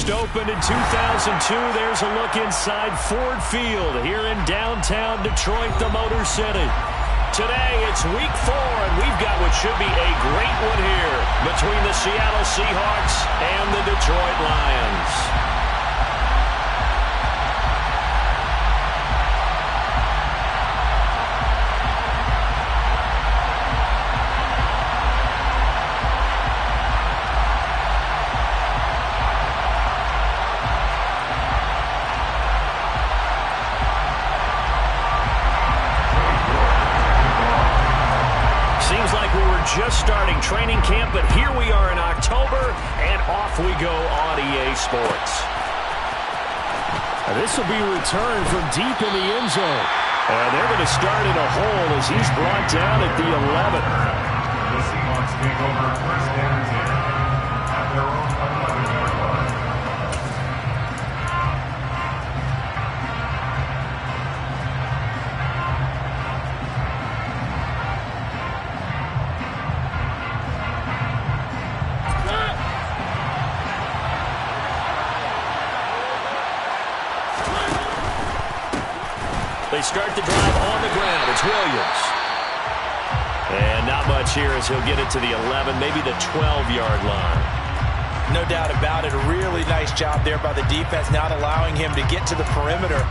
just opened in 2002. There's a look inside Ford Field here in downtown Detroit, the Motor City. Today, it's week 4, and we've got what should be a great one here between the Seattle Seahawks and the Detroit Lions. Just starting training camp, but here we are in October, and off we go on EA Sports. This will be returned from deep in the end zone. And they're going to start in a hole as he's brought down at the 11. The Seahawks take over first and 10 at their own 11-yard line. They start the drive on the ground. It's Williams. And not much here as he'll get it to the 11, maybe the 12-yard line. No doubt about it. A really nice job there by the defense, not allowing him to get to the perimeter.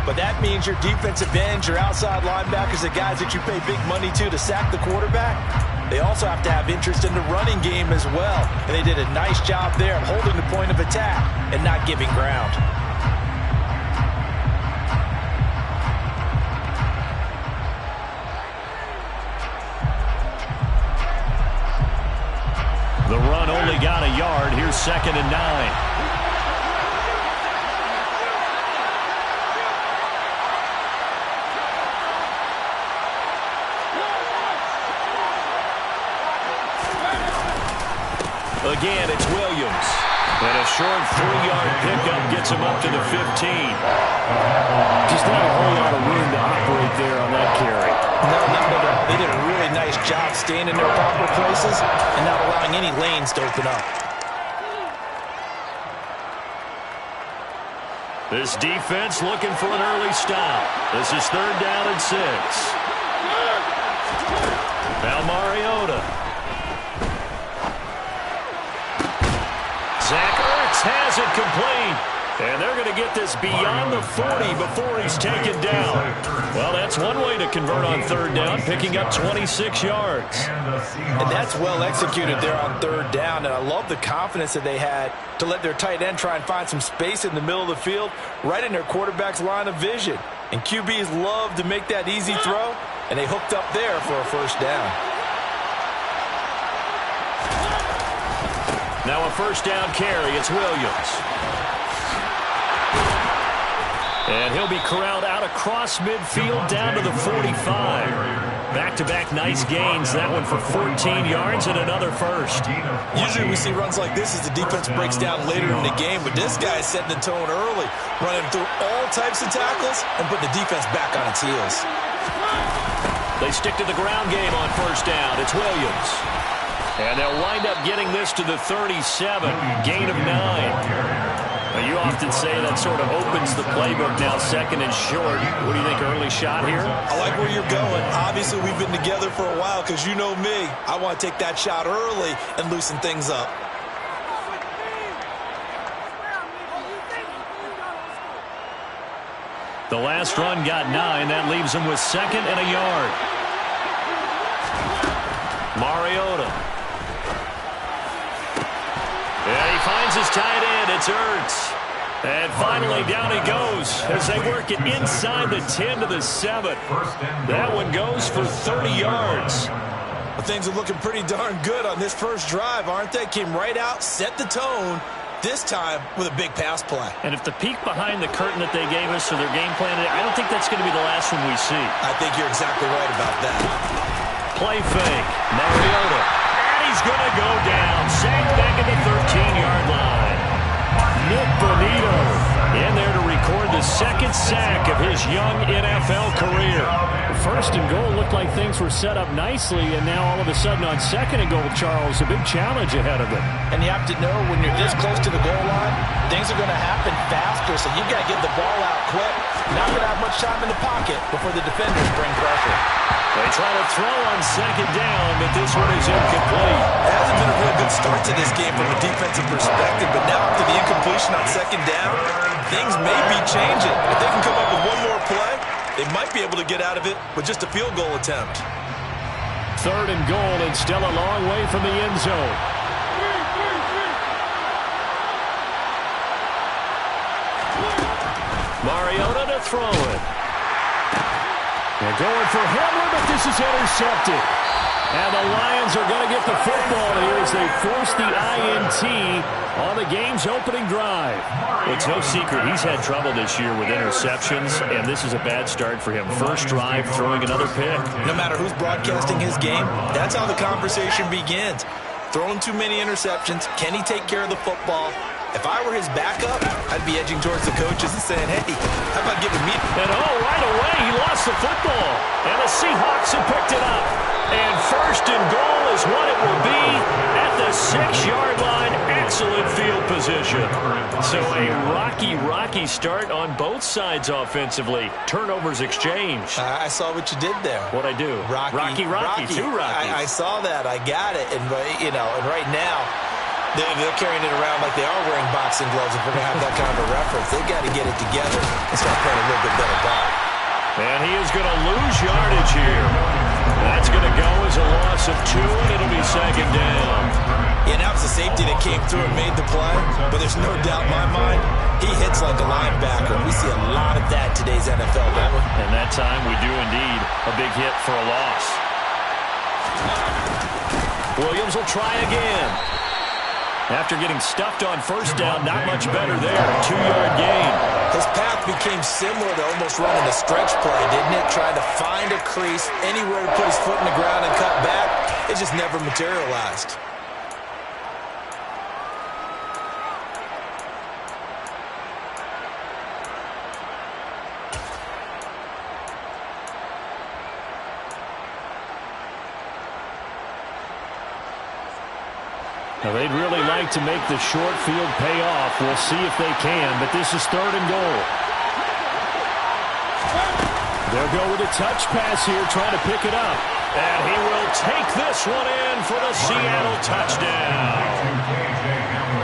But that means your defensive ends, your outside linebackers, the guys that you pay big money to sack the quarterback, they also have to have interest in the running game as well. And they did a nice job there of holding the point of attack and not giving ground. The run only got a yard. Here's 2nd and 9. Again, it's Williams. And a short 3-yard pickup gets him up to the 15. Just not a whole lot of room to operate there on that carry. No, not at all. They did a really nice job staying in their proper places and not allowing any lanes to open up. This defense looking for an early stop. This is 3rd down and 6. Now Mariota. Zach Ertz has it complete. And they're going to get this beyond the 40 before he's taken down. Well, that's one way to convert on 3rd down, picking up 26 yards. And that's well executed there on 3rd down. And I love the confidence that they had to let their tight end try and find some space in the middle of the field, right in their quarterback's line of vision. And QBs love to make that easy throw, and they hooked up there for a 1st down. Now a 1st down carry. It's Williams. And he'll be corralled out across midfield down to the 45. Back-to-back nice gains. That one for 14 yards and another 1st. Usually we see runs like this as the defense breaks down later in the game, but this guy is setting the tone early, running through all types of tackles and putting the defense back on its heels. They stick to the ground game on 1st down. It's Williams. And they'll wind up getting this to the 37. Gain of 9. Now, you often say that sort of opens the playbook now, 2nd and short. What do you think, early shot here? I like where you're going. Obviously, we've been together for a while because you know me. I want to take that shot early and loosen things up. The last run got 9. That leaves him with 2nd and a yard. Mariota. And he finds his tight end. It's Ertz. And finally down he goes as they work it inside the 10 to the 7. That one goes for 30 yards. Well, things are looking pretty darn good on this first drive, aren't they? Came right out, set the tone, this time with a big pass play. And if the peek behind the curtain that they gave us for their game plan, I don't think that's going to be the last one we see. I think you're exactly right about that. Play fake. Mariota. And he's going to go down. Sacked back at the 13-yard line. Nick Bonito In there to record the second sack of his young NFL career. First and goal looked like things were set up nicely, and now all of a sudden on second and goal, Charles, a big challenge ahead of them. And you have to know when you're this close to the goal line, things are going to happen faster, so you got to get the ball out quick. Not going to have much time in the pocket before the defenders bring pressure. They try to throw on second down, but this one is incomplete. It hasn't been a real good start to this game from a defensive perspective, but now after the incompletion on second down, things may be changing. If they can come up with one more play, they might be able to get out of it with just a field goal attempt. Third and goal, and still a long way from the end zone. Mariota to throw it. They're going for Hamler, but this is intercepted. And the Lions are going to get the football here as they force the INT on the game's opening drive. It's no secret he's had trouble this year with interceptions, and this is a bad start for him. First drive, throwing another pick. No matter who's broadcasting his game, that's how the conversation begins. Throwing too many interceptions. Can he take care of the football? If I were his backup, I'd be edging towards the coaches and saying, hey, how about giving me... And right away, he lost the football. And the Seahawks have picked it up. And first and goal is what it will be at the 6-yard line. Excellent field position. So a rocky start on both sides offensively. Turnovers exchanged. I saw what you did there. What'd I do? Rocky. Two Rockies. I saw that. I got it. And, and right now... They're carrying it around like they are wearing boxing gloves. If we're going to have that kind of a reference, they've got to get it together and start playing a little bit better ball. And he is going to lose yardage here. That's going to go as a loss of 2, and it'll be second down. Yeah, that was the safety that came through and made the play, but there's no doubt in my mind, he hits like a linebacker. We see a lot of that in today's NFL, don't we? And that time we do indeed a big hit for a loss. Williams will try again. After getting stuffed on first down, not much better there. 2-yard gain. His path became similar to almost running a stretch play, didn't it? Trying to find a crease, anywhere to put his foot in the ground and cut back. It just never materialized. Now, they'd really like to make the short field pay off. We'll see if they can, but this is third and goal. They'll go with a touch pass here, trying to pick it up. And he will take this one in for the Seattle touchdown.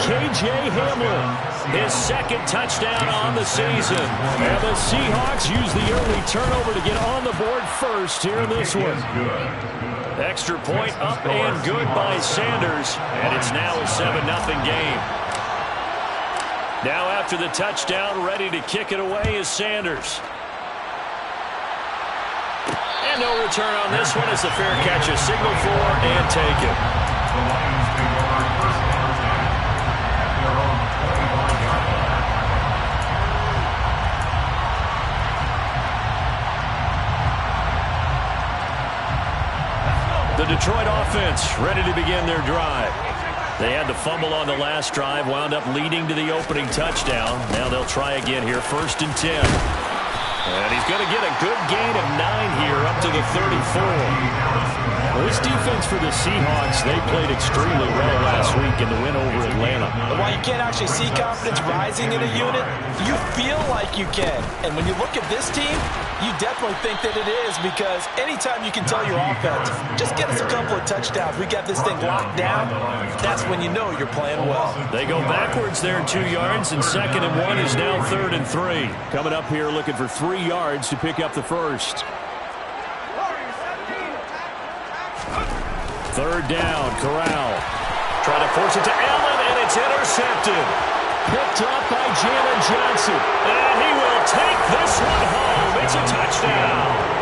K.J. Hamler, his second touchdown on the season. And the Seahawks use the early turnover to get on the board first here in this one. Extra point up and good by Sanders. And it's now a 7-0 game. Now after the touchdown, ready to kick it away is Sanders. And no return on this one as the fair catch is signaled for and taken. The Lions take over first down 10 at their own 21-yard line. The Detroit offense ready to begin their drive. They had the fumble on the last drive, wound up leading to the opening touchdown. Now they'll try again here, first and 10. And he's going to get a good gain of 9 here up to the 34. Well, this defense for the Seahawks, they played extremely well last week in the win over Atlanta. While you can't actually see confidence rising in a unit, you feel like you can. And when you look at this team, you definitely think that it is, because anytime you can tell your offense, just get us a couple of touchdowns, we got this thing locked down, that's when you know you're playing well. They go backwards there 2 yards, and 2nd and 1 is now 3rd and 3. Coming up here looking for 3 yards to pick up the first. 3rd down, Corral. Trying to force it to Allen, and it's intercepted. Picked up by Jalen Johnson. And he will take this one home. It's a touchdown.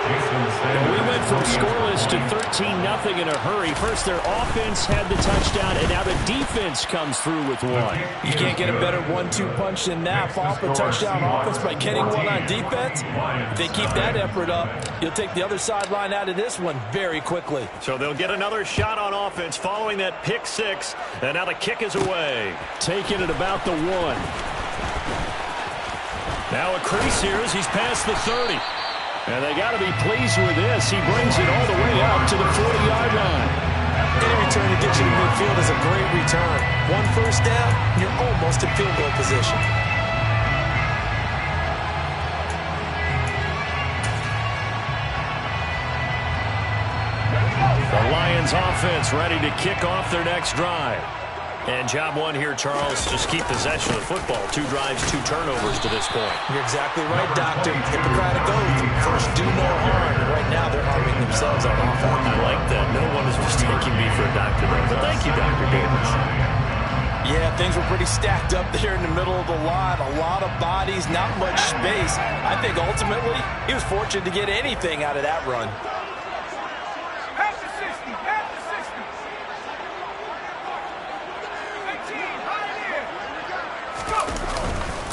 And we went from scoreless to 13-0 in a hurry. First, their offense had the touchdown, and now the defense comes through with one. You can't get a better 1-2 punch than that. Off a touchdown offense by getting one on defense. If they keep that effort up, you'll take the other sideline out of this one very quickly. So they'll get another shot on offense following that pick 6, and now the kick is away. Taken at about the 1. Now a crease here as he's past the 30. And they got to be pleased with this. He brings it all the way up to the 40-yard line. Any return to get you to midfield is a great return. One first down, you're almost in field goal position. The Lions offense ready to kick off their next drive. And job one here, Charles, just keep possession of the football. 2 drives, 2 turnovers to this point. You're exactly right, Doctor. Hippocratic oath. First, do no harm. Right now, they're harming themselves on offense. I like that. No one is mistaking me for a doctor, though. But thank you, Dr. Davis. Yeah, things were pretty stacked up there in the middle of the line. A lot of bodies, not much space. I think ultimately, he was fortunate to get anything out of that run.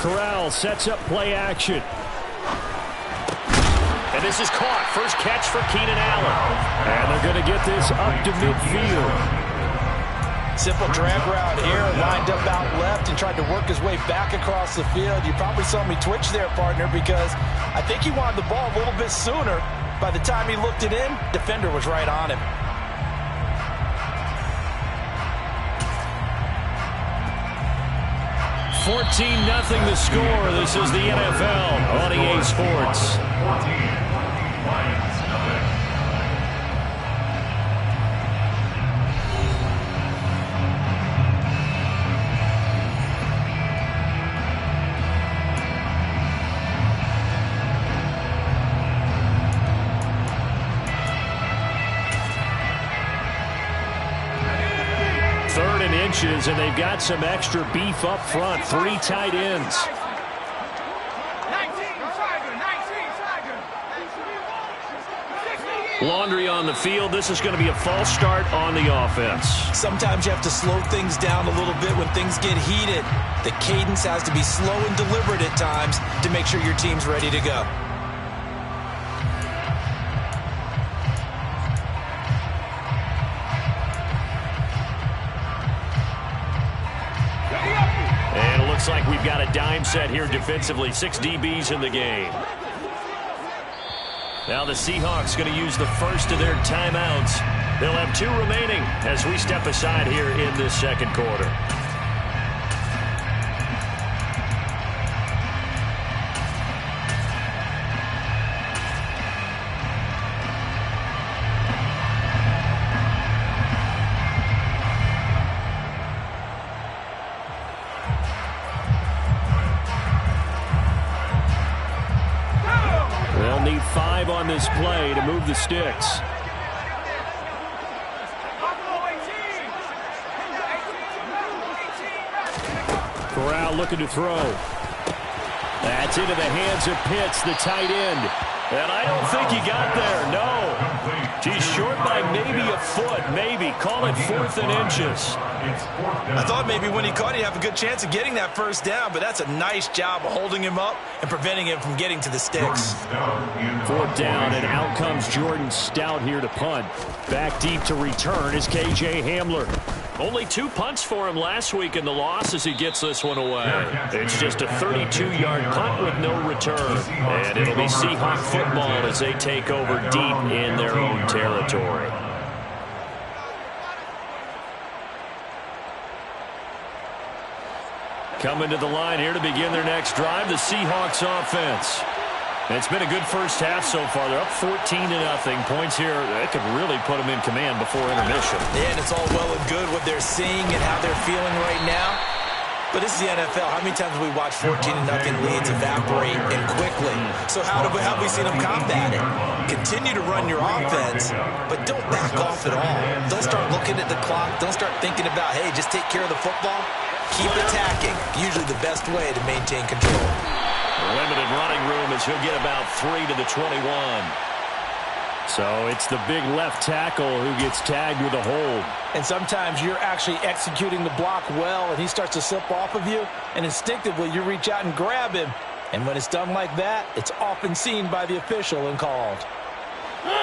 Corral sets up play action. And this is caught. First catch for Keenan Allen. And they're going to get this up to midfield. Simple drag route here, lined up out left and tried to work his way back across the field. You probably saw me twitch there, partner, because I think he wanted the ball a little bit sooner. By the time he looked it in, defender was right on him. 14-0 the score. This is the NFL on EA Sports. 14, Lions, nothing. Inches, and they've got some extra beef up front. 3 tight ends. Laundry on the field. This is going to be a false start on the offense. Sometimes you have to slow things down a little bit when things get heated. The cadence has to be slow and deliberate at times to make sure your team's ready to go. Looks like we've got a dime set here defensively. 6 DBs in the game. Now the Seahawks going to use the first of their timeouts. They'll have 2 remaining as we step aside here in this second quarter. Need 5 on this play to move the sticks. Corral looking to throw. That's into the hands of Pitts, the tight end. And I don't think he got there, no. He's short by maybe a foot, maybe. Call it 4th and inches. I thought maybe when he caught, he'd have a good chance of getting that first down, but that's a nice job of holding him up and preventing him from getting to the sticks. 4th down, and out comes Jordan Stout here to punt. Back deep to return is KJ Hamler. Only 2 punts for him last week in the loss as he gets this one away. It's just a 32-yard punt with no return. And it'll be Seahawk football as they take over deep in their own territory. Coming to the line here to begin their next drive, the Seahawks offense. And it's been a good first half so far. They're up 14-0. Points here, that could really put them in command before intermission. Yeah, and it's all well and good what they're seeing and how they're feeling right now. But this is the NFL. How many times have we watched 14-0 leads evaporate and quickly? So how have we seen them combat it? Continue to run your offense, but don't back off at all. Don't start looking at the clock. Don't start thinking about, hey, just take care of the football. Keep attacking. Usually the best way to maintain control. Limited running room as he'll get about 3 to the 21. So it's the big left tackle who gets tagged with a hold. And sometimes you're actually executing the block well, and he starts to slip off of you, and instinctively you reach out and grab him. And when it's done like that, it's often seen by the official and called.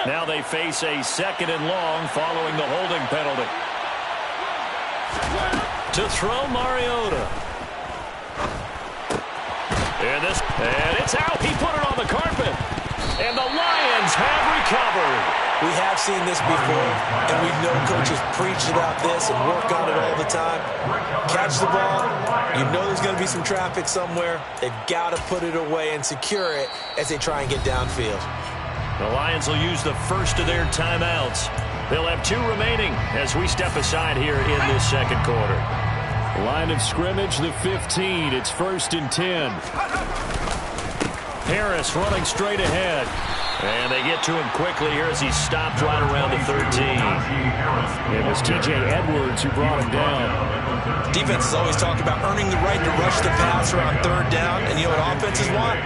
Now they face a 2nd and long following the holding penalty. To throw, Mariota. And it's out. He put it on the carpet. And the Lions have recovered. We have seen this before, and we know coaches preach about this and work on it all the time. Catch the ball. You know there's going to be some traffic somewhere. They've got to put it away and secure it as they try and get downfield. The Lions will use the first of their timeouts. They'll have 2 remaining as we step aside here in this second quarter. Line of scrimmage, the 15. It's 1st and 10. Harris running straight ahead. And they get to him quickly here as he's stopped right around the 13. It was T.J. Edwards who brought him down. Defenses always talk about earning the right to rush the passer on 3rd down. And you know what offenses want?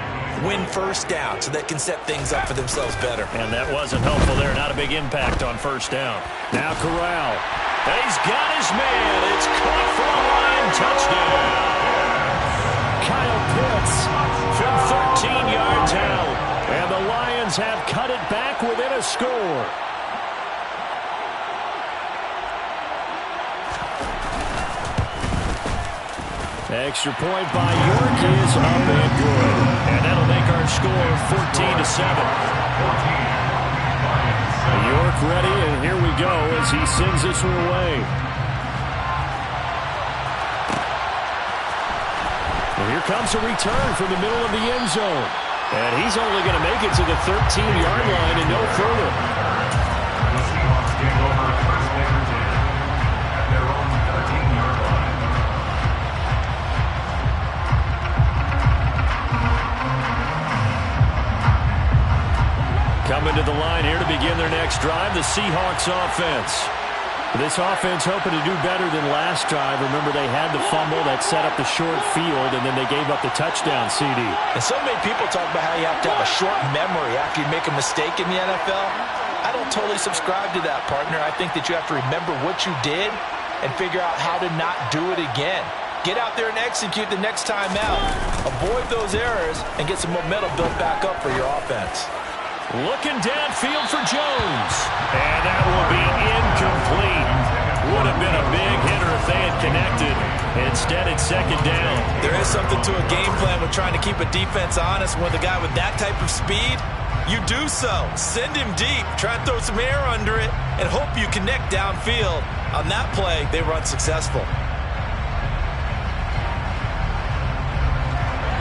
Win 1st down so they can set things up for themselves better. And that wasn't helpful there. Not a big impact on 1st down. Now Corral. And he's got his man. It's caught for a line touchdown. Kyle Pitts From 13 yards out. And the Lions have cut it back within a score. Extra point by York is up and good. And that'll make our score 14-7. York ready, and here we go as he sends this one away. And here comes a return from the middle of the end zone. And he's only going to make it to the 13-yard line and no further. The Seahawks take over 1st and 10 at their own 13-yard line. Coming to the line here to begin their next drive, the Seahawks offense. This offense hoping to do better than last drive. Remember, they had the fumble that set up the short field, and then they gave up the touchdown CD. And so many people talk about how you have to have a short memory after you make a mistake in the NFL. I don't totally subscribe to that, partner. I think that you have to remember what you did and figure out how to not do it again. Get out there and execute the next time out. Avoid those errors and get some momentum built back up for your offense. Looking downfield for Jones. And that will be incomplete. Would have been a big hitter if they had connected. Instead, it's 2nd down. There is something to a game plan with trying to keep a defense honest. With a guy with that type of speed, you do so. Send him deep. Try and throw some air under it and hope you connect downfield. On that play, they run successful.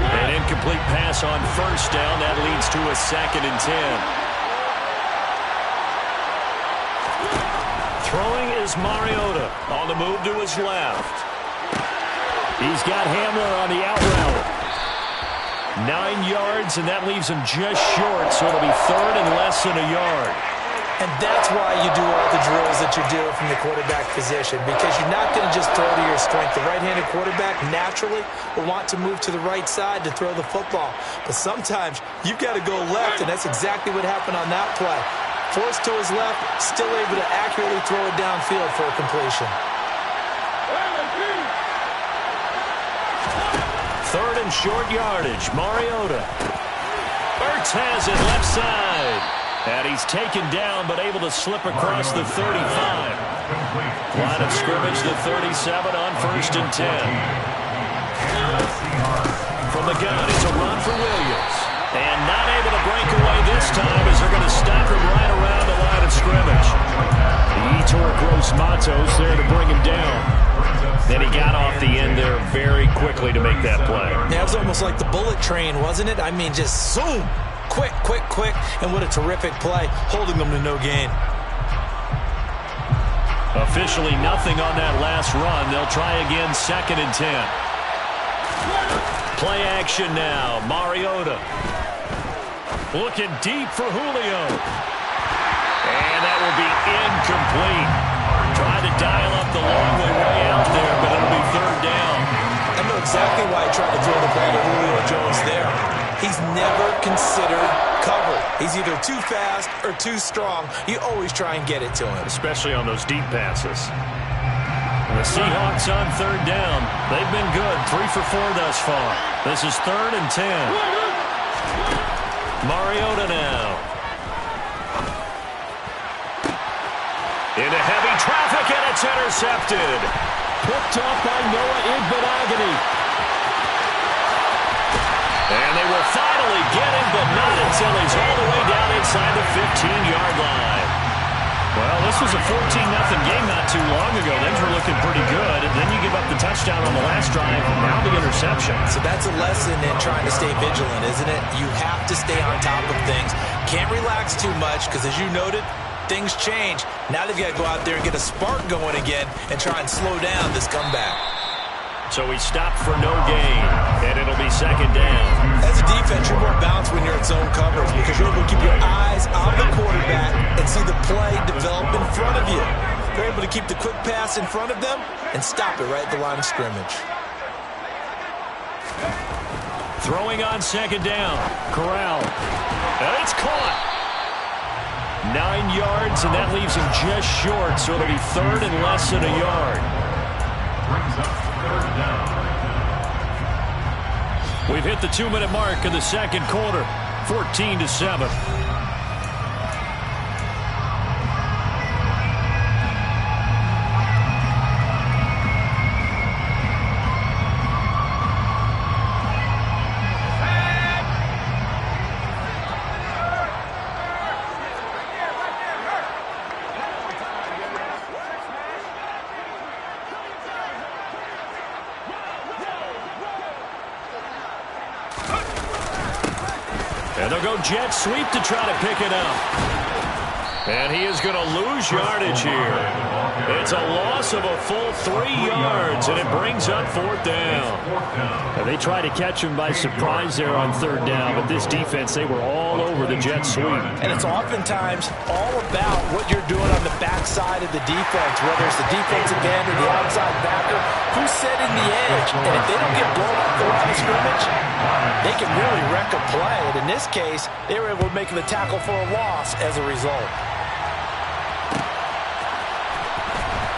An incomplete pass on 1st down. That leads to a 2nd and 10. Throwing is Mariota. On the move to his left. He's got Hamler on the out route. 9 yards, and that leaves him just short, so it'll be 3rd and less than a yard. And that's why you do all the drills that you do from the quarterback position, because you're not going to just throw to your strength. The right-handed quarterback naturally will want to move to the right side to throw the football. But sometimes you've got to go left, and that's exactly what happened on that play. Forced to his left, still able to accurately throw it downfield for a completion. 3rd and short yardage. Mariota. Ertz has it left side. And he's taken down, but able to slip across the 35. Line of scrimmage, the 37 on 1st and 10. From the gun, it's a run for Williams. And not able to break away this time as they're going to stop him right around the line of scrimmage. Yetur Gross-Matos there to bring him down. Then he got off the end there very quickly to make that play. Yeah, it was almost like the bullet train, wasn't it? I mean, just zoom. Quick, quick, quick, and what a terrific play, holding them to no gain. Officially nothing on that last run. They'll try again, 2nd and 10. Play action now, Mariota. Looking deep for Julio. And that will be incomplete. Tried to dial up the long way out there, but it'll be 3rd down. I know exactly why he tried to throw the ball to Julio Jones there. He's never considered cover. He's either too fast or too strong. You always try and get it to him. Especially on those deep passes. And the Seahawks on 3rd down. They've been good. 3 for 4 thus far. This is 3rd and 10. Mariota now. Into heavy traffic, and it's intercepted. Picked off by Noah Igbenogany. And they will finally get him, but not until he's all the way down inside the 15-yard line. Well, this was a 14-0 game not too long ago. Things were looking pretty good. And then you give up the touchdown on the last drive, now the interception. So that's a lesson in trying to stay vigilant, isn't it? You have to stay on top of things. Can't relax too much because, as you noted, things change. Now they've got to go out there and get a spark going again and try and slow down this comeback. So he stopped for no gain, and it'll be second down. As a defense, you're more balanced when you're in zone coverage because you're able to keep your eyes on the quarterback and see the play develop in front of you. You're able to keep the quick pass in front of them and stop it right at the line of scrimmage. Throwing on second down. Corral. And it's caught. 9 yards, and that leaves him just short, so it'll be third and less than a yard. Brings up third down. We've hit the 2-minute mark in the second quarter, 14-7. And they'll go jet sweep to try to pick it up. And he is going to lose yardage here. It's a loss of a full 3 yards, and it brings up fourth down. And they try to catch him by surprise there on third down, but this defense, they were all over the jet sweep. And it's oftentimes all about what you're doing on the backside of the defense, whether it's the defensive end or the outside backer, who's setting the edge. And if they don't get blown off the line of scrimmage, they can really wreck a play. And in this case, they were able to make the tackle for a loss as a result.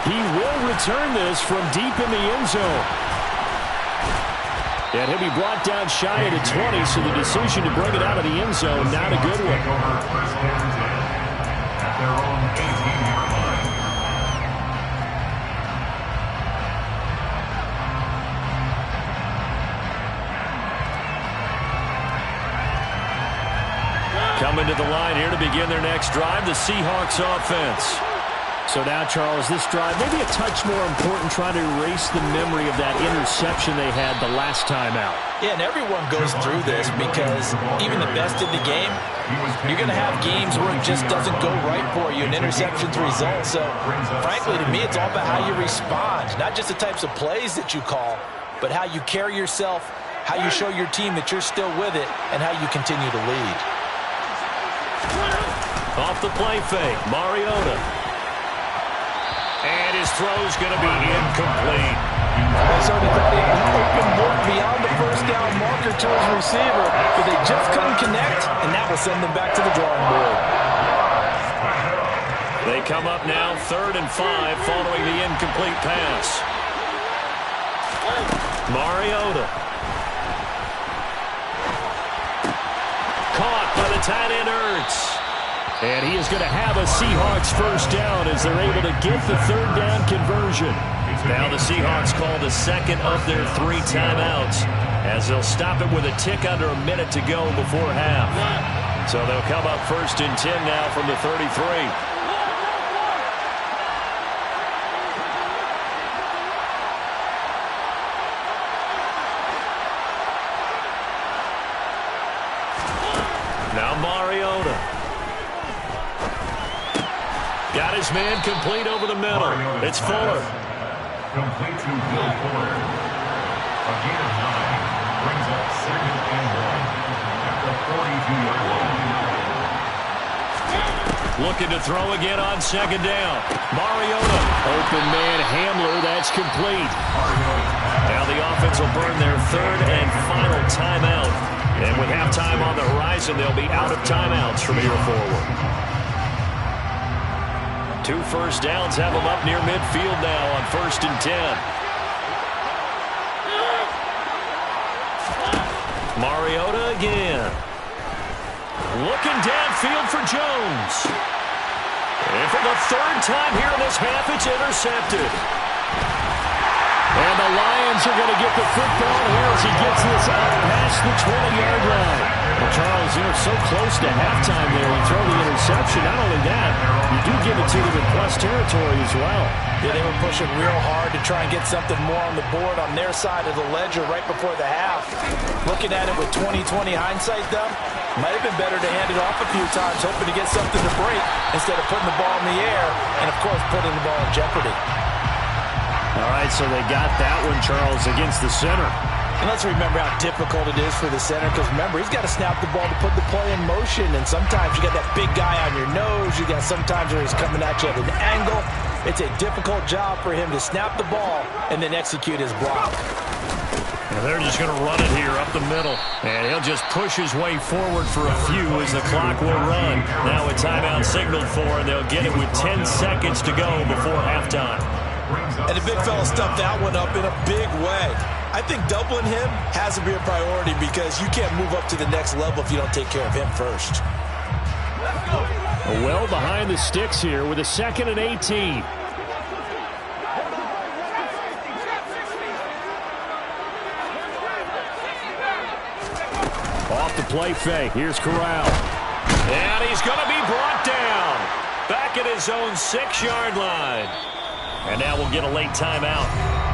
He will return this from deep in the end zone. And he'll be brought down shy of the 20, so the decision to bring it out of the end zone, not a good one. At their own 18-yard line. Coming to the line here to begin their next drive, the Seahawks offense. So now, Charles, this drive maybe a touch more important, trying to erase the memory of that interception they had the last time out. Yeah, and everyone goes through this because even the best in the game, you're going to have games where it just doesn't go right for you and interceptions result. So, frankly, to me, it's all about how you respond, not just the types of plays that you call, but how you carry yourself, how you show your team that you're still with it, and how you continue to lead. Off the play fake, Mariota. And his throw's going to be incomplete. I certainly thought he had an open look beyond the first down marker to his receiver, but they just couldn't connect, and that will send them back to the drawing board. They come up now 3rd and 5 following the incomplete pass. Mariota. Caught by the tight end Ertz. And he is going to have a Seahawks first down as they're able to get the third down conversion. Now the Seahawks call the second of their 3 timeouts as they'll stop it with a tick under a minute to go before half. So they'll come up 1st and 10 now from the 33. Now Mariota. Got his man complete over the middle. It's Fuller. Complete to Will Fuller. A gain of 9. Brings up 2nd and 1. At the 42-yard line. Looking to throw again on second down. Mariota. Open man Hamler. That's complete. Now the offense will burn their 3rd and final timeout. And with halftime on the horizon, they'll be out of timeouts from here forward. 2 first downs have them up near midfield now on 1st and 10. Mariota again. Looking downfield for Jones. And for the 3rd time here in this half, it's intercepted. And the Lions are going to get the football here as he gets this out past the 20-yard line. Well, Charles, so close to halftime there and throw the interception. Not only that, you do give it to them in plus territory as well. Yeah, they were pushing real hard to try and get something more on the board on their side of the ledger right before the half. Looking at it with 20/20 hindsight, though, might have been better to hand it off a few times, hoping to get something to break instead of putting the ball in the air and, of course, putting the ball in jeopardy. All right, so they got that one, Charles, against the center. And let's remember how difficult it is for the center because, remember, he's got to snap the ball to put the play in motion. And sometimes you got that big guy on your nose. You got sometimes where he's coming at you at an angle. It's a difficult job for him to snap the ball and then execute his block. Now they're just going to run it here up the middle. And he'll just push his way forward for a few as the clock will run. Now a timeout signaled for, and they'll get it with 10 seconds to go before halftime. And the big fella stuffed that one up in a big way. I think doubling him has to be a priority because you can't move up to the next level if you don't take care of him first. Well behind the sticks here with a 2nd and 18. Off the play fake. Here's Corral. And he's going to be brought down. Back at his own 6-yard line. And now we'll get a late timeout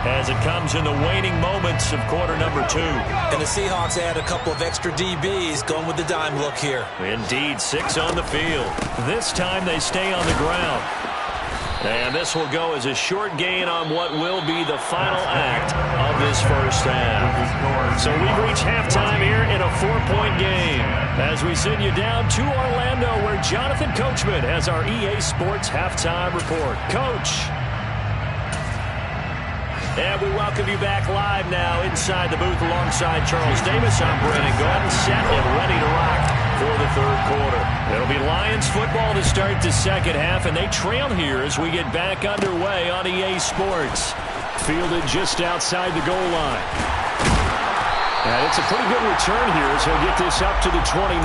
as it comes in the waning moments of quarter number 2. And the Seahawks add a couple of extra DBs going with the dime look here. Indeed, 6 on the field. This time they stay on the ground. And this will go as a short gain on what will be the final act of this first half. So we've reached halftime here in a 4-point game as we send you down to Orlando where Jonathan Coachman has our EA Sports halftime report. Coach. And we welcome you back live now inside the booth alongside Charles Davis. I'm Brandon Gordon, set and ready to rock for the third quarter. It'll be Lions football to start the second half, and they trail here as we get back underway on EA Sports. Fielded just outside the goal line. And it's a pretty good return here as he'll get this up to the 29.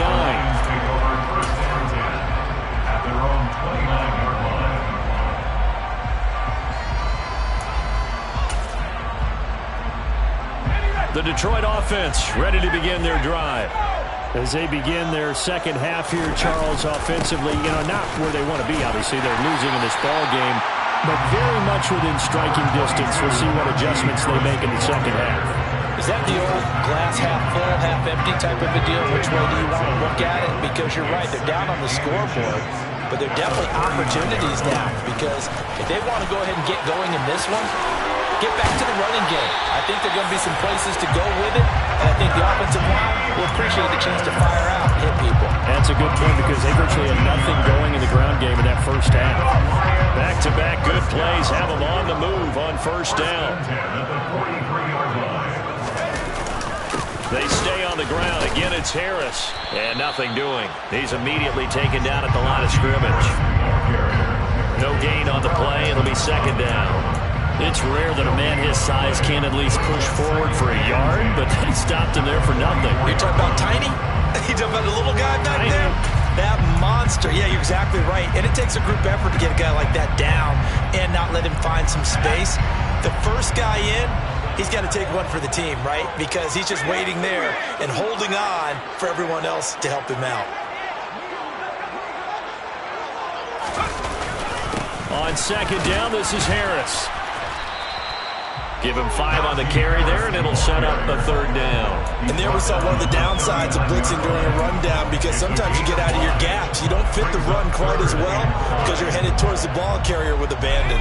At their own 29-yard line. The Detroit offense ready to begin their drive. As they begin their second half here, Charles, offensively, not where they want to be, obviously. They're losing in this ball game, but very much within striking distance. We'll see what adjustments they make in the second half. Is that the old glass half full, half empty type of a deal? Which way do you want to look at it? Because you're right, they're down on the scoreboard, but they're definitely opportunities now because if they want to go ahead and get going in this one, get back to the running game. I think there are going to be some places to go with it, and I think the offensive line will appreciate the chance to fire out and hit people. That's a good point because they virtually had nothing going in the ground game in that first half. Back-to-back good plays have them on the move on first down. They stay on the ground. Again, it's Harris. And nothing doing. He's immediately taken down at the line of scrimmage. No gain on the play. It'll be second down. It's rare that a man his size can at least push forward for a yard, but they stopped him there for nothing. You're talking about Tiny? You talking about the little guy back there? That monster. Yeah, you're exactly right. And it takes a group effort to get a guy like that down and not let him find some space. The first guy in, he's got to take one for the team, right? Because he's just waiting there and holding on for everyone else to help him out. On second down, this is Harris. Give him 5 on the carry there, and it'll set up a third down. And there we saw one of the downsides of blitzing during a rundown because sometimes you get out of your gaps. You don't fit the run quite as well because you're headed towards the ball carrier with abandon.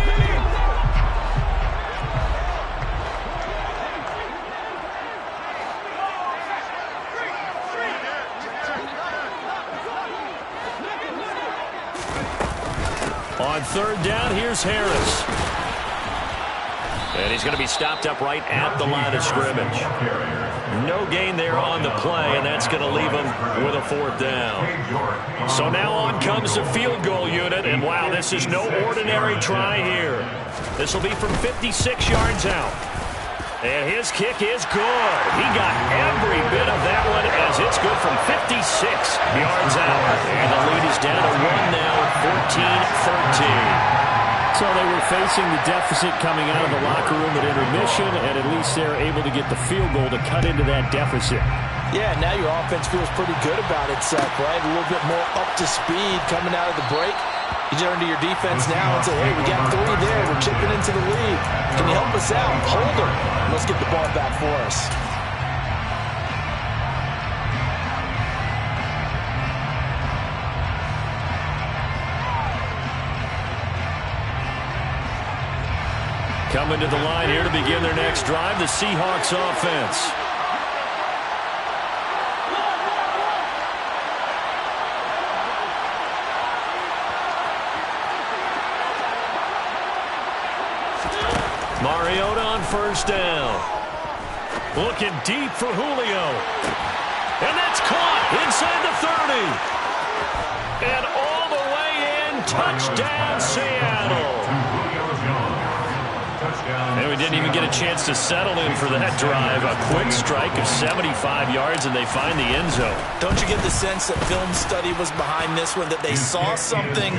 On third down, here's Harris. And he's going to be stopped up right at the line of scrimmage. No gain there on the play, and that's going to leave him with a fourth down. So now on comes the field goal unit, and wow, this is no ordinary try here. This will be from 56 yards out. And his kick is good. He got every bit of that one as it's good from 56 yards out. And the lead is down to 1 now at 14-13. So they were facing the deficit coming out of the locker room at intermission, and at least they're able to get the field goal to cut into that deficit. Yeah, now your offense feels pretty good about itself, right? A little bit more up to speed coming out of the break. You turn to your defense now and say, hey, we got 3 there. We're chipping into the lead. Can you help us out? Hold her. Let's get the ball back for us. Coming to the line here to begin their next drive, the Seahawks offense. Mariota on first down. Looking deep for Julio. And that's caught inside the 30. And all the way in, touchdown Seattle. And we didn't even get a chance to settle in for that drive. A quick strike of 75 yards, and they find the end zone. Don't you get the sense that film study was behind this one, that they saw something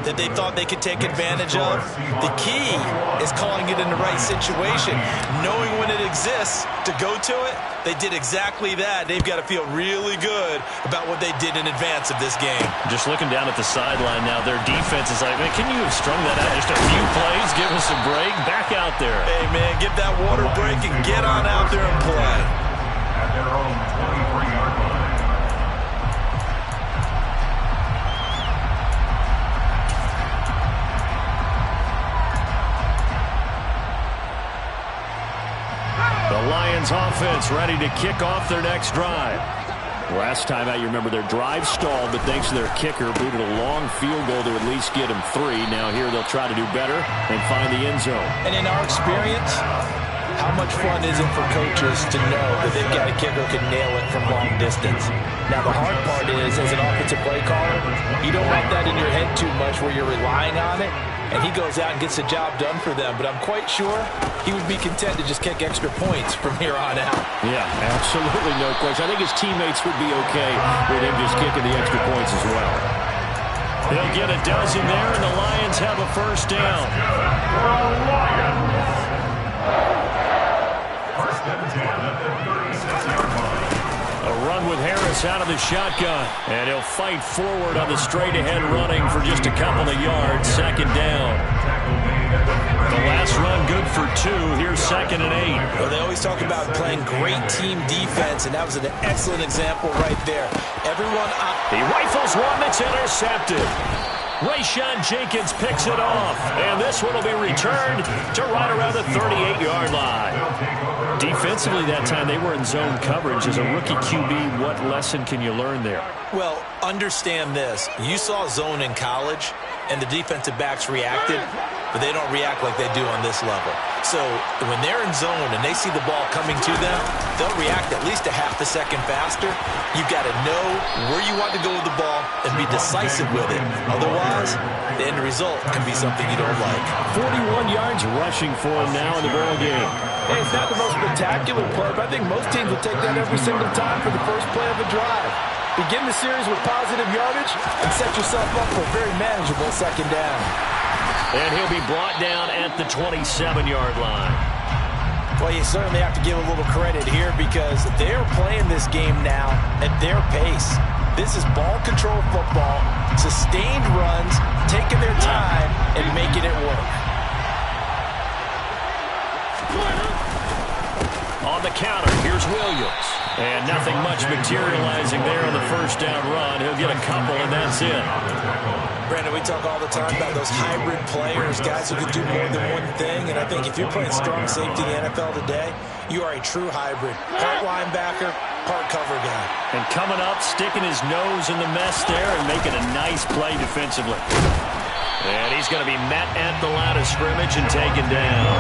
that they thought they could take advantage of? The key is calling it in the right situation, knowing when it exists to go to it. They did exactly that. They've got to feel really good about what they did in advance of this game. Just looking down at the sideline now, their defense is like, man, can you have strung that out just a few plays? Give us a break. Back out there. Hey, man, get that water break and get on out there and play. At their own 23-yard line. The Lions offense ready to kick off their next drive. Last time out, you remember their drive stalled, but thanks to their kicker, booted a long field goal to at least get them 3. Now here they'll try to do better and find the end zone. And in our experience, how much fun is it for coaches to know that they've got a kicker who can nail it from long distance? Now, the hard part is, as an offensive play caller, you don't want that in your head too much where you're relying on it, and he goes out and gets the job done for them. But I'm quite sure he would be content to just kick extra points from here on out. Yeah, absolutely no question. I think his teammates would be okay with him just kicking the extra points as well. They'll get a dozen there, and the Lions have a first down. First and 10 at the 36-yard line. A run with Harris out of the shotgun, and he'll fight forward on the straight-ahead running for just a couple of yards. Second down. The last run good for 2. Here's 2nd and 8. Well, they always talk about playing great team defense, and that was an excellent example right there. Everyone up. He rifles one that's intercepted. Rayshawn Jenkins picks it off, and this one will be returned to right around the 38-yard line. Defensively that time, they were in zone coverage. As a rookie QB, what lesson can you learn there? Well, understand this. You saw zone in college, and the defensive backs reacted, but they don't react like they do on this level. So when they're in zone and they see the ball coming to them, they'll react at least a half a second faster. You've got to know where you want to go with the ball and be decisive with it. Otherwise, the end result can be something you don't like. 41 yards rushing for him now in the ball game. Hey, it's not the most spectacular play, but I think most teams will take that every single time for the first play of a drive. Begin the series with positive yardage and set yourself up for a very manageable second down. And he'll be brought down at the 27-yard line. Well, you certainly have to give a little credit here because they're playing this game now at their pace. This is ball control football, sustained runs, taking their time and making it work. On the counter, here's Williams. And nothing much materializing there on the first down run. He'll get a couple, and that's it. Brandon, we talk all the time about those hybrid players, guys who can do more than one thing. And I think if you're playing strong safety in the NFL today, you are a true hybrid. Part linebacker, part cover guy. And coming up, sticking his nose in the mess there and making a nice play defensively. And he's going to be met at the line of scrimmage and taken down.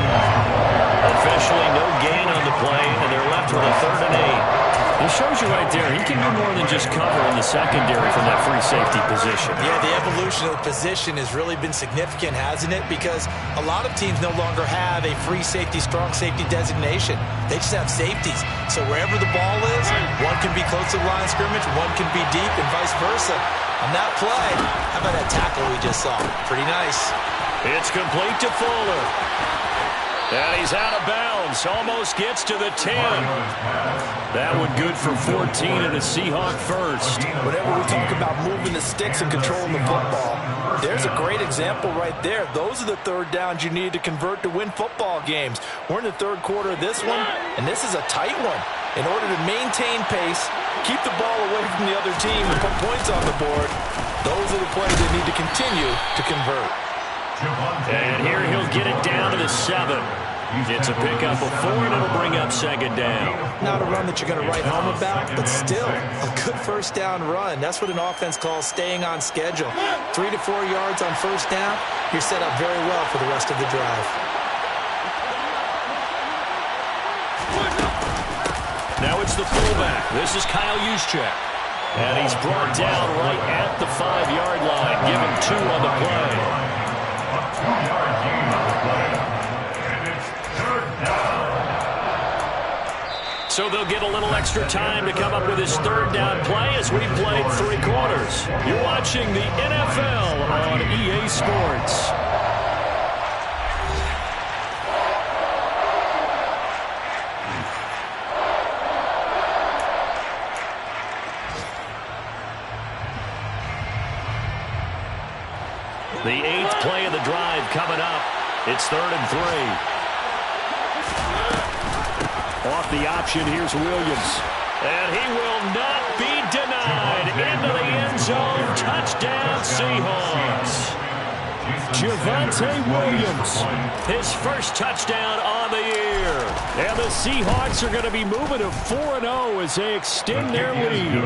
Officially, no gain on the play, and they're left with a 3rd and 8. It shows you right there, he can do more than just cover in the secondary from that free safety position. Yeah, the evolution of the position has really been significant, hasn't it? Because a lot of teams no longer have a free safety, strong safety designation. They just have safeties. So wherever the ball is, one can be close to the line of scrimmage, one can be deep, and vice versa. On that play, how about that tackle we just saw? Pretty nice. It's complete to Fuller. And he's out of bounds. Almost gets to the 10. That one good for 14 and a Seahawk first. Whenever we talk about moving the sticks and controlling the football, there's a great example right there. Those are the third downs you need to convert to win football games. We're in the third quarter of this one, and this is a tight one. In order to maintain pace, keep the ball away from the other team, and put points on the board, those are the plays they need to continue to convert. And here he'll get it down to the 7. It's a pickup of 4, and it'll bring up second down. Not a run that you're going to write home about, but still a good first down run. That's what an offense calls staying on schedule. 3 to 4 yards on first down, you're set up very well for the rest of the drive. Now it's the fullback. This is Kyle Juszczyk. And he's brought down right at the 5-yard line. Give him 2 on the play. So they'll get a little extra time to come up with his third down play as we played 3 quarters. You're watching the NFL on EA Sports. The 8th play of the drive coming up. It's 3rd and 3. Off the option, here's Williams. And he will not be denied. Into the end zone. Touchdown, Seahawks. Javonte Williams, his first touchdown on the year. And the Seahawks are going to be moving to 4-0 as they extend their lead.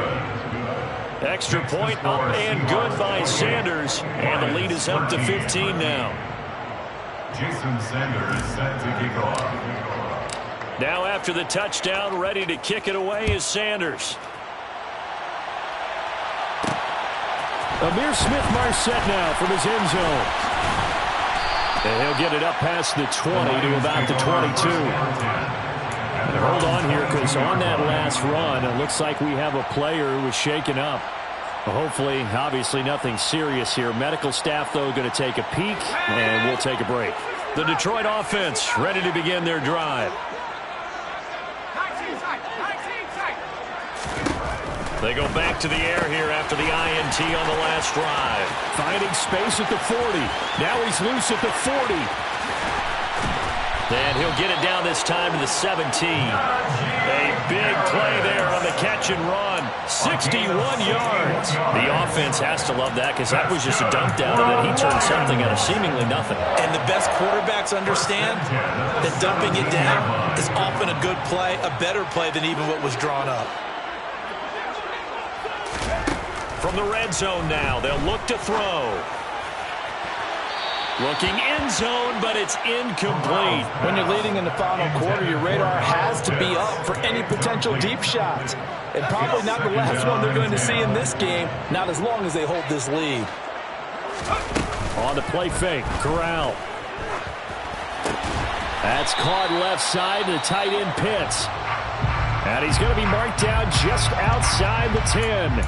Extra point up and good by Sanders. And the lead is up to 15 now. Jason Sanders set to kick off. Now after the touchdown, ready to kick it away is Sanders. Amir Smith-Marset now from his end zone. And he'll get it up past the 20 to about the 22. And hold on here, because on that last run, it looks like we have a player who was shaken up. Well, hopefully, obviously nothing serious here. Medical staff, though, going to take a peek, and we'll take a break. The Detroit offense ready to begin their drive. They go back to the air here after the INT on the last drive. Finding space at the 40. Now he's loose at the 40. And he'll get it down this time to the 17. A big play there on the catch and run. 61 yards. The offense has to love that because that was just a dump down, and then he turned something out of seemingly nothing. And the best quarterbacks understand that dumping it down is often a good play, a better play than even what was drawn up. From the red zone now, they'll look to throw. Looking end zone, but it's incomplete. When you're leading in the final quarter, your radar has to be up for any potential deep shots. And probably not the last one they're going to see in this game, not as long as they hold this lead. On the play fake, Corral. That's caught left side to the tight end Pitts. And he's going to be marked down just outside the 10.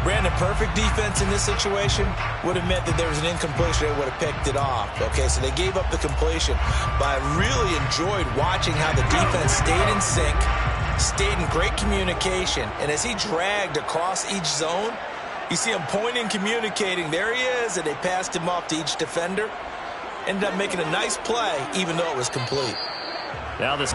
Brandon, perfect defense in this situation would have meant that there was an incompletion. They would have picked it off. Okay, so they gave up the completion. But I really enjoyed watching how the defense stayed in sync, stayed in great communication. And as he dragged across each zone, you see him pointing, communicating. There he is, and they passed him off to each defender. Ended up making a nice play, even though it was complete. Now this...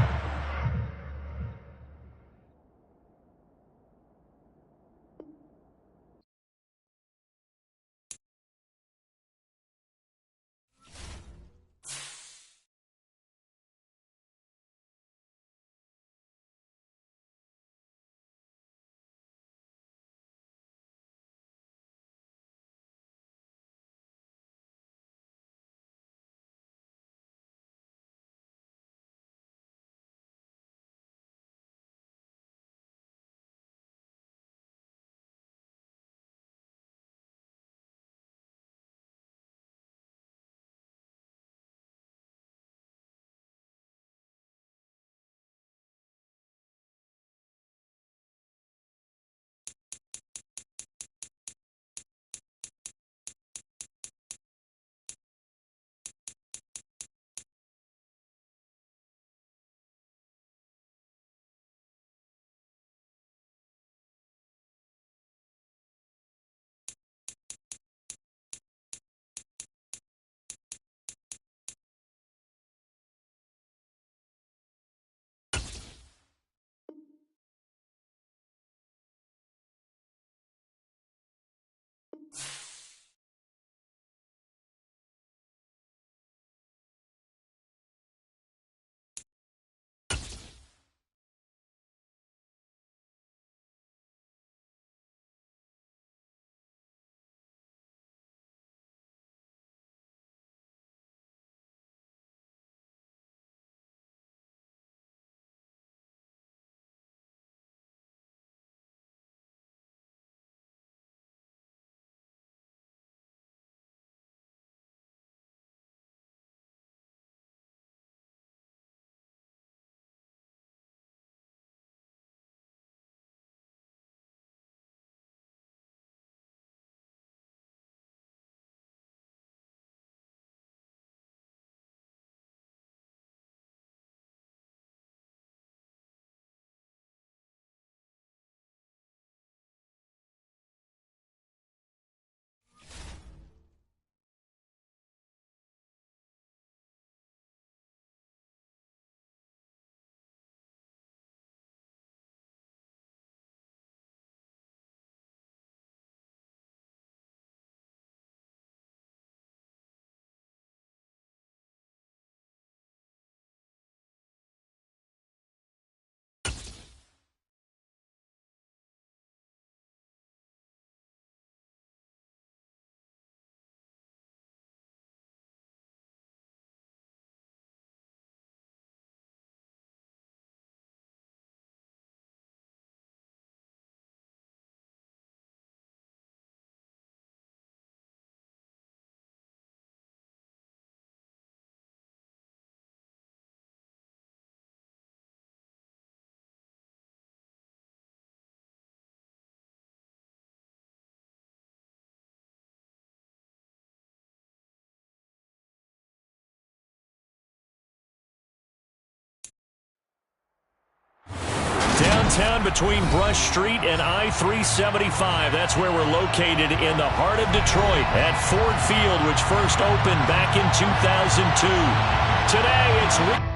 downtown between Brush Street and I-375. That's where we're located in the heart of Detroit at Ford Field, which first opened back in 2002. Today, it's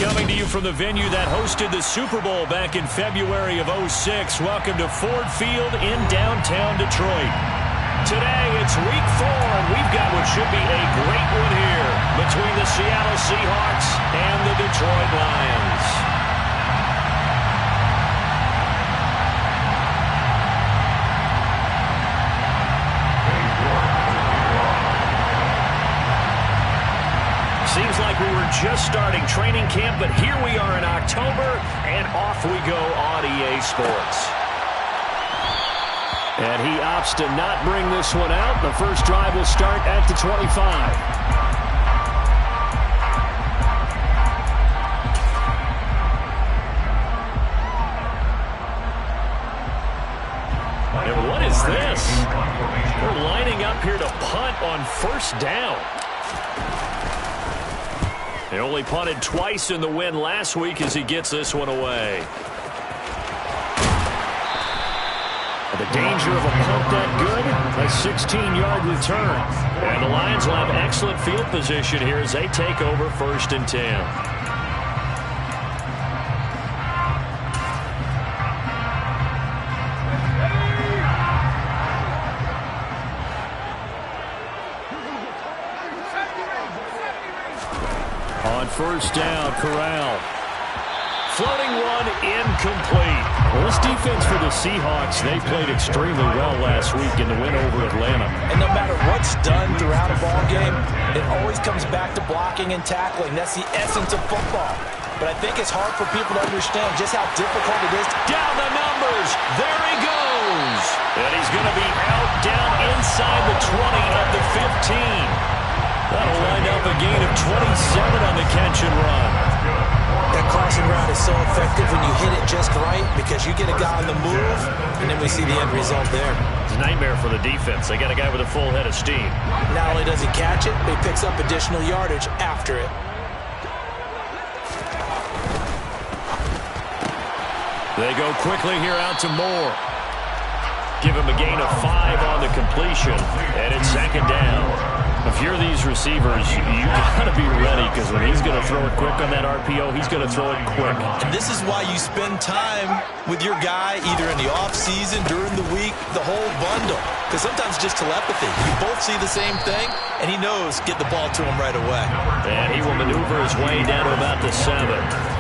coming to you from the venue that hosted the Super Bowl back in February of '06. Welcome to Ford Field in downtown Detroit. Today, it's week 4, and we've got what should be a great one here between the Seattle Seahawks and the Detroit Lions. Seems like we were just starting training camp, but here we are in October, and off we go on EA Sports. And he opts to not bring this one out. The first drive will start at the 25. And what is this? We're lining up here to punt on first down. They only punted twice in the win last week as he gets this one away. The danger of a punt that good, a 16-yard return. And the Lions will have excellent field position here as they take over 1st and 10. On first down, Corral. Floating one, incomplete. Well, this defense for the Seahawks, they played extremely well last week in the win over Atlanta. And no matter what's done throughout a ball game, it always comes back to blocking and tackling. That's the essence of football. But I think it's hard for people to understand just how difficult it is. Down the numbers. There he goes. And he's going to be out down inside the 20 of the 15. That'll wind up a gain of 27 on the catch and run. That crossing route is so effective when you hit it just right because you get a guy on the move, and then we see the end result there. It's a nightmare for the defense. They got a guy with a full head of steam. Not only does he catch it, but he picks up additional yardage after it. They go quickly here out to Moore. Give him a gain of 5 on the completion, and it's 2nd down. If you're these receivers, you got to be ready because when he's going to throw it quick on that RPO, he's going to throw it quick. And this is why you spend time with your guy either in the offseason, during the week, the whole bundle. Because sometimes just telepathy. You both see the same thing, and he knows get the ball to him right away. And he will maneuver his way down to about the 7.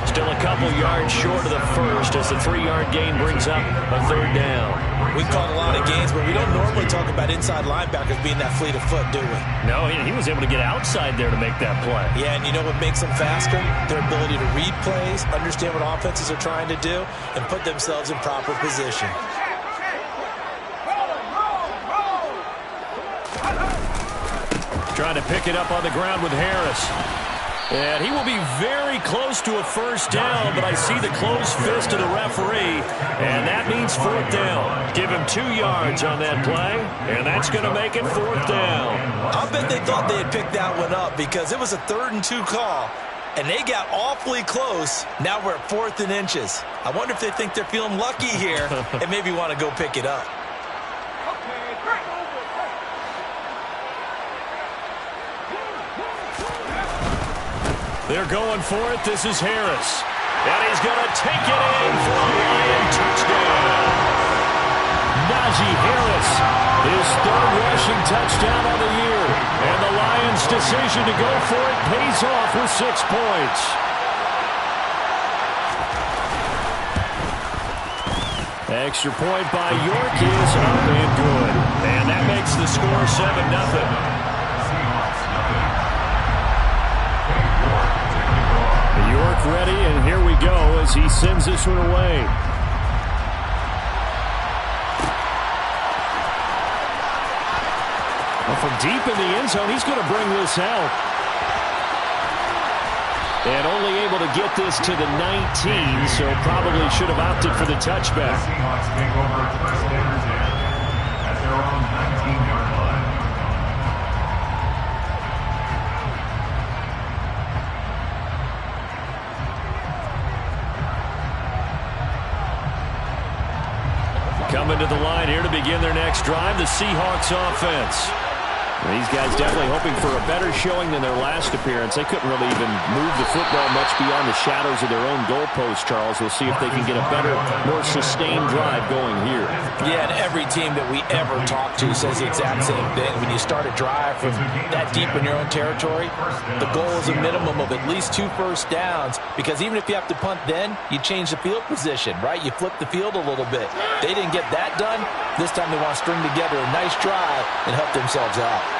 Still a couple yards short of the first as the 3-yard gain brings up a 3rd down. We've caught a lot of games, but we don't normally talk about inside linebackers being that fleet of foot, do we? No, he was able to get outside there to make that play. Yeah, and you know what makes them faster? Their ability to read plays, understand what offenses are trying to do, and put themselves in proper position. Trying to pick it up on the ground with Harris. And he will be very close to a first down, but I see the closed fist of the referee, and that means 4th down. Give him 2 yards on that play, and that's going to make it 4th down. I bet they thought they had picked that one up because it was a 3rd and 2 call, and they got awfully close. Now we're at 4th and inches. I wonder if they think they're feeling lucky here and maybe want to go pick it up. They're going for it. This is Harris. And he's going to take it in for a Lion touchdown. Najee Harris, his third rushing touchdown of the year. And the Lions' decision to go for it pays off with 6 points. Extra point by York is up and good. And that makes the score 7-0. York ready, and here we go as he sends this one away. Well, from deep in the end zone, he's going to bring this out. And only able to get this to the 19, so probably should have opted for the touchback. The Seahawks take over first downers at their own 19-yard line. Coming to the line here to begin their next drive, the Seahawks offense. These guys definitely hoping for a better showing than their last appearance. They couldn't really even move the football much beyond the shadows of their own goalpost, Charles. We'll see if they can get a better, more sustained drive going here. Yeah, and every team that we ever talk to says the exact same thing. When you start a drive from that deep in your own territory, the goal is a minimum of at least 2 first downs, because even if you have to punt then, you change the field position, right? You flip the field a little bit. They didn't get that done. This time they want to string together a nice drive and help themselves out.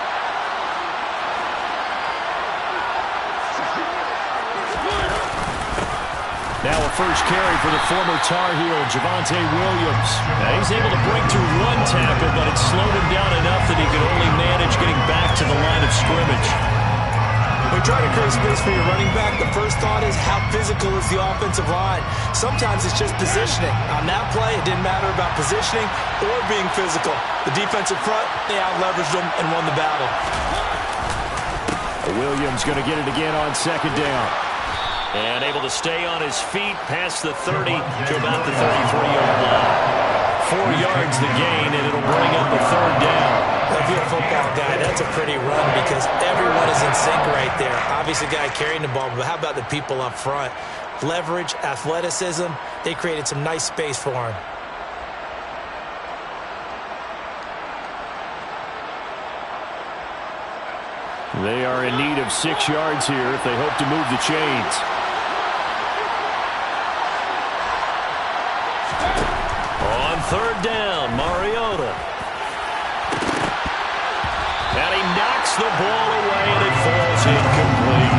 Now a first carry for the former Tar Heel, Javonte Williams. Now he's able to break through 1 tackle, but it slowed him down enough that he could only manage getting back to the line of scrimmage. When trying to create space for your running back, the first thought is how physical is the offensive line. Sometimes it's just positioning. On that play, it didn't matter about positioning or being physical. The defensive front, they out-leveraged them and won the battle. Williams going to get it again on second down. And able to stay on his feet past the 30 to about the 33-yard line. 4 yards the gain, and it'll bring up a third down. If you're a football guy, that's a pretty run because everyone is in sync right there. Obviously, the guy carrying the ball, but how about the people up front? Leverage, athleticism, they created some nice space for him. They are in need of 6 yards here if they hope to move the chains. On third down, Mariota. And he knocks the ball away, and it falls incomplete.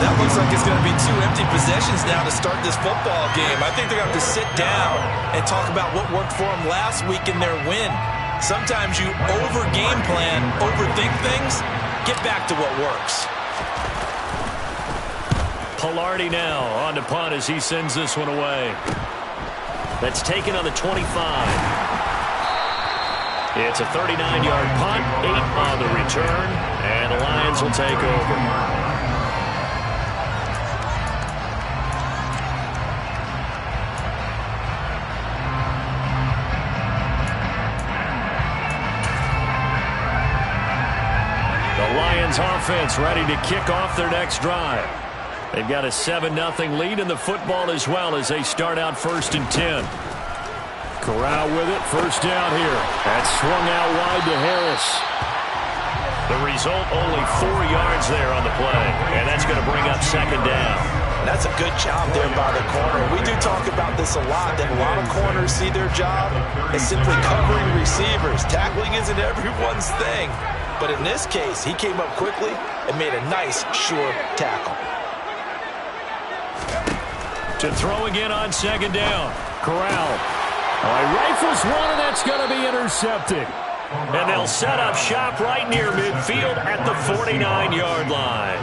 That looks like it's going to be 2 empty possessions now to start this football game. I think they're going to have to sit down and talk about what worked for them last week in their win. Sometimes you over-game plan, overthink things. Get back to what works. Pilardi now on to punt as he sends this one away. That's taken on the 25. It's a 39-yard punt, 8 on the return, and the Lions will take over. Lions offense ready to kick off their next drive. They've got a 7-0 lead in the football as well as they start out 1st and 10. Corral with it, first down here. That's swung out wide to Harris. The result, only 4 yards there on the play, and that's going to bring up 2nd down. That's a good job there by the corner. We do talk about this a lot, that a lot of corners see their job as simply covering receivers. Tackling isn't everyone's thing. But in this case, he came up quickly and made a nice, sure tackle. To throw again on 2nd down. Corral. Rifles one, and that's going to be intercepted. And they'll set up shop right near midfield at the 49-yard line.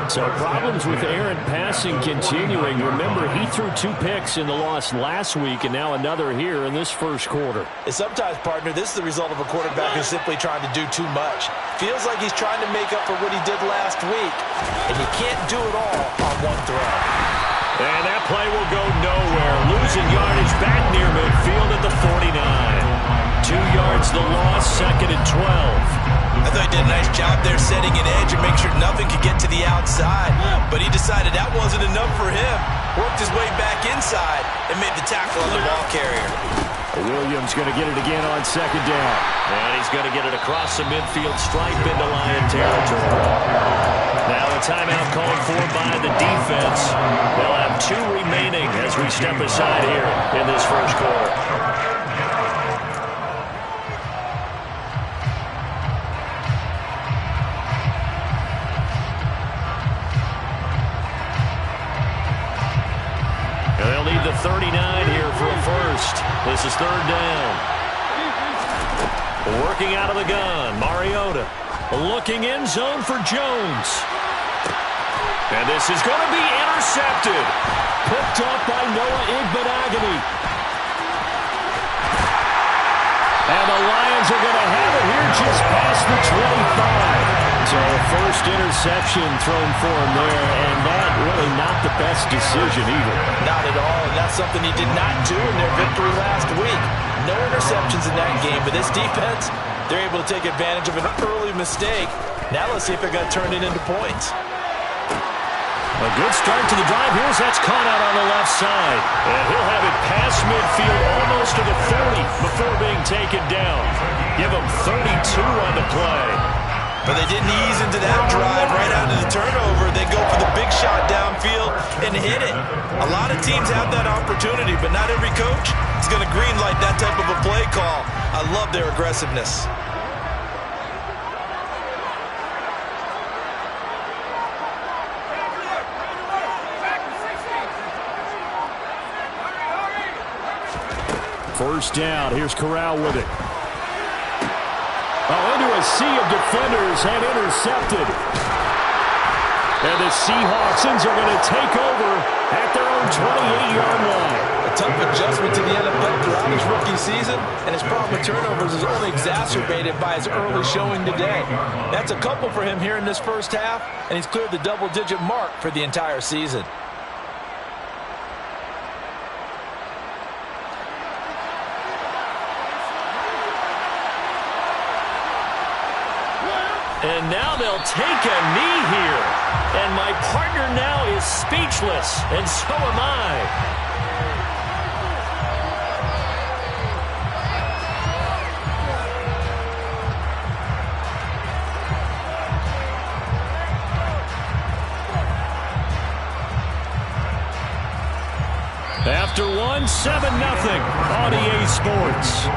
So problems with errant passing continuing. Remember, he threw 2 picks in the loss last week and now another here in this first quarter. And sometimes, partner, this is the result of a quarterback who's simply trying to do too much. Feels like he's trying to make up for what he did last week. And you can't do it all on one throw. And that play will go nowhere. Losing yardage back near midfield at the 49. 2 yards the loss, 2nd and 12. I thought he did a nice job there setting an edge and make sure nothing could get to the outside. But he decided that wasn't enough for him. Worked his way back inside and made the tackle on the ball carrier. Williams going to get it again on second down. And he's going to get it across the midfield stripe into Lion territory. Now a timeout called for by the defense. They'll have 2 remaining as we step aside here in this first quarter. They'll need the 39 here for a first. This is third down. Working out of the gun, Mariota. Looking end zone for Jones. And this is going to be intercepted. Picked up by Noah Igbenogany. And the Lions are going to have it here just past the 25. So a first interception thrown for him there, and that really not the best decision either. Not at all, and that's something he did not do in their victory last week. No interceptions in that game, but this defense, they're able to take advantage of an early mistake. Now let's see if they're going to turn it into points. A good start to the drive. Here's that's caught out on the left side. And he'll have it past midfield almost to the 30 before being taken down. Give him 32 on the play. But they didn't ease into that drive right out of the turnover. They go for the big shot downfield and hit it. A lot of teams have that opportunity, but not every coach is going to greenlight that type of a play call. I love their aggressiveness. First down. Here's Corral with it. Oh, into a sea of defenders and intercepted. And the Seahawks are going to take over at their own 28-yard line. A tough adjustment to the NFL throughout his rookie season, and his problem with turnovers is only exacerbated by his early showing today. That's a couple for him here in this first half, and he's cleared the double-digit mark for the entire season. And now they'll take a knee here. And my partner now is speechless, and so am I. After one, 7-0 on EA Sports.